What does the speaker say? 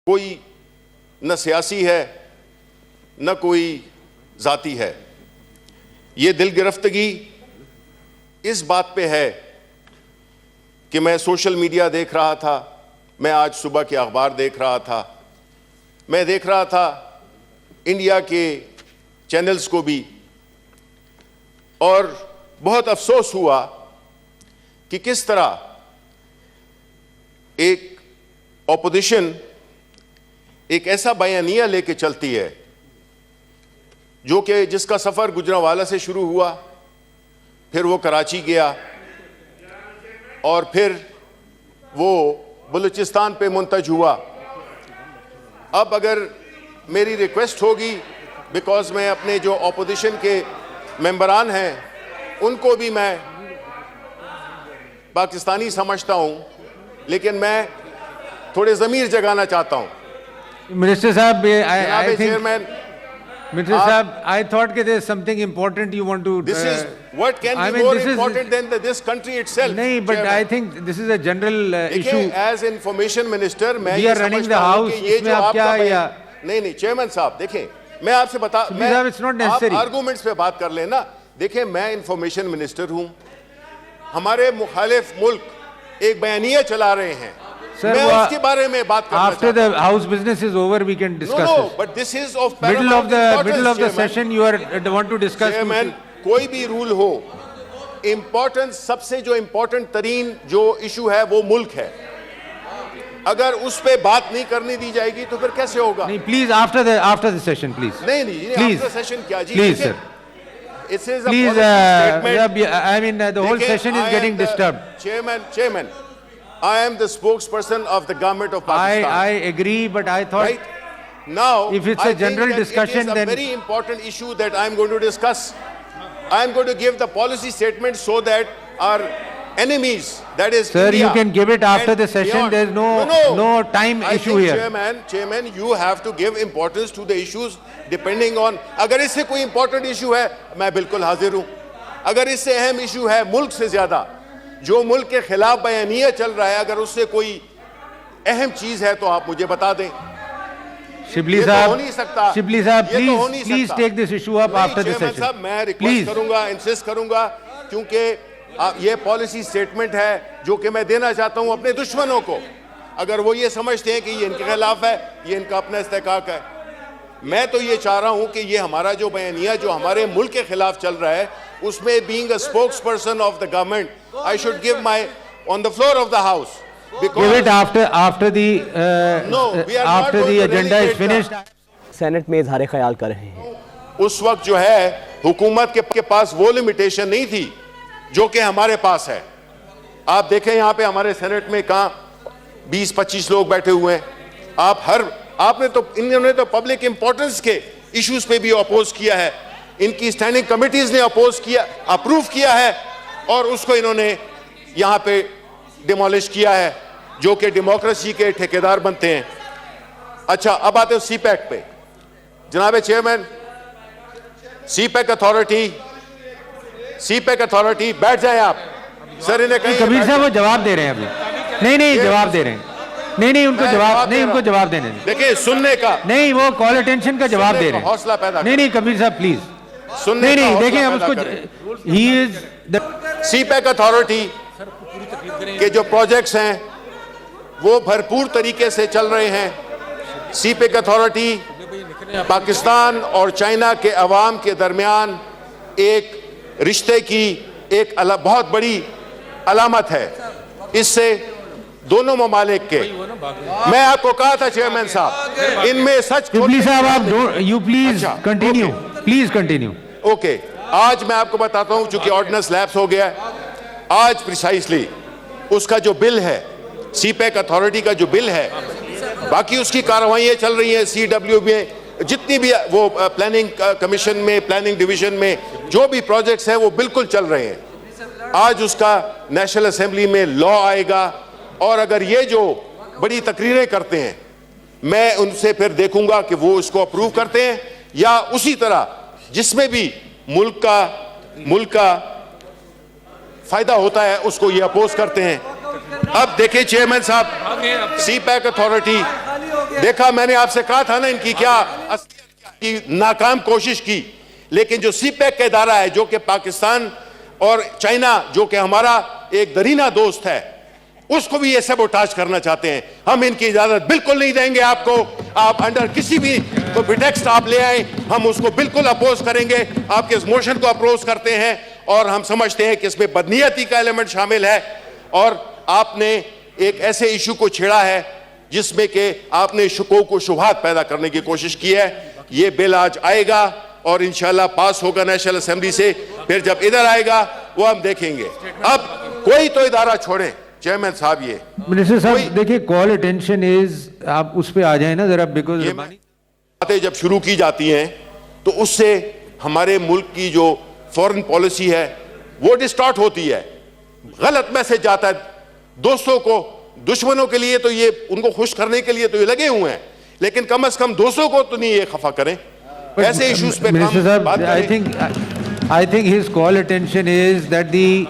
कोई न सियासी है न कोई जाती है। ये दिल गिरफ्तगी इस बात पे है कि मैं सोशल मीडिया देख रहा था, मैं आज सुबह के अखबार देख रहा था, मैं देख रहा था इंडिया के चैनल्स को भी, और बहुत अफसोस हुआ कि किस तरह एक ऑपोजिशन एक ऐसा बयानिया लेके चलती है जो कि जिसका सफ़र गुजरांवाला से शुरू हुआ, फिर वो कराची गया और फिर वो बलूचिस्तान पे मुंतज हुआ। अब अगर मेरी रिक्वेस्ट होगी, बिकॉज मैं अपने जो ऑपोजिशन के मेंबरान हैं उनको भी मैं पाकिस्तानी समझता हूं, लेकिन मैं थोड़े ज़मीर जगाना चाहता हूं। मिनिस्टर साहब, आई थिंक चेयरमैन, मिनिस्टर साहब, I thought that there is something important you want to. This is what can be more important than this country itself. नहीं, but I think this is a general issue. As information minister, मैं We are running the house. इसमें आप क्या या नहीं chairman साहब, देखें मैं आपसे बता, मैं it's not necessary. आप आर्गुमेंट्स पे बात कर लेना। देखें, मैं इंफॉर्मेशन मिनिस्टर हूं, हमारे मुखालिफ मुल्क एक बयानिया चला रहे हैं, मैं उसके बारे में बात करना After the house business is over, we can discuss this. But this is of middle of the session you are want to discuss. Chairman, कोई भी रूल हो, इम्पोर्टेंस सबसे जो इम्पोर्टेंट तरीन जो इशू है वो मुल्क है। अगर उस पे बात नहीं करने दी जाएगी तो फिर कैसे होगा? नहीं, please after the session, please. नहीं, please. after session क्या जी? Please, sir. It is a please, statement. I mean, the whole session is getting disturbed. Chairman, I am the spokesperson of the government of Pakistan. I agree, but I thought right now, if it's a general discussion, it is a very important issue that I am going to discuss. I am going to give the policy statement so that our enemies, that is Sir, India, you can give it after the session. There is no time issue here. Chairman, you have to give importance to the issues depending on. अगर इससे कोई important issue है, मैं बिल्कुल हाजिर हूँ। अगर इससे अहम issue है मुल्क से ज़्यादा, जो मुल्क के खिलाफ बयानिया चल रहा है, अगर उससे कोई अहम चीज है तो आप मुझे बता दें। शिबली साहब, please take this issue up after the session. साहब, मैं रिक्वेस्ट करूंगा, इंसिस्ट करूंगा, क्योंकि ये पॉलिसी स्टेटमेंट है जो कि मैं देना चाहता हूं अपने दुश्मनों को। अगर वो ये समझते हैं कि ये इनके खिलाफ है, ये इनका अपना इस्तेकाक है, मैं तो ये चाह रहा हूं कि ये हमारा जो बयानिया जो हमारे मुल्क के खिलाफ चल रहा है, उसमें being a spokesperson of the government, I should give my on the floor of the house. Give it after the after the agenda is finished. Senate में इजहार ख्याल कर रहे हैं। उस वक्त जो है हुकूमत के पास वो लिमिटेशन नहीं थी जो कि हमारे पास है। आप देखें यहाँ पे हमारे सेनेट में कहाँ 20-25 लोग बैठे हुए हैं। आपने तो इन्होंने तो पब्लिक इंपॉर्टेंस के इश्यूज पे भी अपोज किया है, इनकी स्टैंडिंग कमिटीज ने अपोज किया, अप्रूव किया है, और उसको इन्होंने यहाँ पे डिमोलिश किया है, जो कि डेमोक्रेसी के ठेकेदार बनते हैं। अच्छा, अब आते हो सीपैक पे। जनाब चेयरमैन, सीपैक अथॉरिटी, बैठ जाएं आप। सर इन्हें कहीं कबीर साहब वो जवाब दे रहे हैं अभी। नहीं जवाब दे रहे हैं। नहीं उनको जवाब देने दें। देखिए, सुनने का नहीं, वो कॉल अटेंशन का जवाब दे रहे हैं। हौसला पैदा नहीं कबीर साहब प्लीज सुनने नहीं देखें हम उसको। He is the CPEC authority के जो प्रोजेक्ट्स हैं वो भरपूर तरीके से चल रहे हैं। सीपैक अथॉरिटी पाकिस्तान और चाइना के अवाम के दरमियान एक रिश्ते की एक बहुत बड़ी अलामत है। इससे दोनों ममालिक के, मैं आपको कहा था चेयरमैन साहब, इनमें सच साहब आप यू प्लीज कंटिन्यू। ओके, आज मैं आपको बताता हूं, चूंकि ऑर्डिनेंस लैप्स हो गया है, आज प्रिसाइसली उसका जो बिल है, सीपैक अथॉरिटी का जो बिल है, बाकी उसकी कार्रवाइयां चल रही हैं CW में, जितनी भी वो प्लानिंग कमीशन में, प्लानिंग डिवीजन में जो भी प्रोजेक्ट्स हैं वो बिल्कुल चल रहे हैं। आज उसका नेशनल असेंबली में लॉ आएगा, और अगर ये जो बड़ी तकरीरें करते हैं, मैं उनसे फिर देखूंगा कि वो इसको अप्रूव करते हैं या उसी तरह जिसमें भी मुल्क का फायदा होता है उसको ये अपोज करते हैं। अब देखिए चेयरमैन साहब, सीपैक अथॉरिटी देखा, मैंने आपसे कहा था ना इनकी क्या की नाकाम कोशिश की, लेकिन जो सीपैक का इदारा है जो कि पाकिस्तान और चाइना जो कि हमारा एक दरीना दोस्त है, उसको भी ये सबोटाज करना चाहते हैं। हम इनकी इजाजत बिल्कुल नहीं देंगे आपको। आप अंडर किसी भी को प्रिटेक्स्ट आप ले आए, हम उसको बिल्कुल अपोज करेंगे। आपके इस मोशन को अपोज करते हैं और हम समझते हैं कि इसमें बदनीयती का एलिमेंट शामिल है और आपने एक ऐसे इशू को छेड़ा है जिसमें कि आपने शुकों को शुबहात पैदा करने की कोशिश की है। ये बिल आज आएगा और इंशाल्लाह पास होगा नेशनल असेंबली से, फिर जब इधर आएगा वो हम देखेंगे। अब कोई तो इदारा छोड़े चेयरमैन साहब, ये मिनिस्टर साहब देखिए, कॉल अटेंशन इज, आप उस पे आ जाए ना जरा, बिकॉज बातें जब शुरू की जाती हैं तो उससे हमारे मुल्क की जो फॉरेन पॉलिसी है वो डिस्टॉर्ट होती है, गलत मैसेज जाता है दोस्तों को। दुश्मनों के लिए तो ये, उनको खुश करने के लिए तो ये लगे हुए हैं, लेकिन कम से कम दोस्तों को तो नहीं ये खफा करें। ऐसे इश्यूज पे मिनिस्टर बात साहब, करें। I think his call attention is that the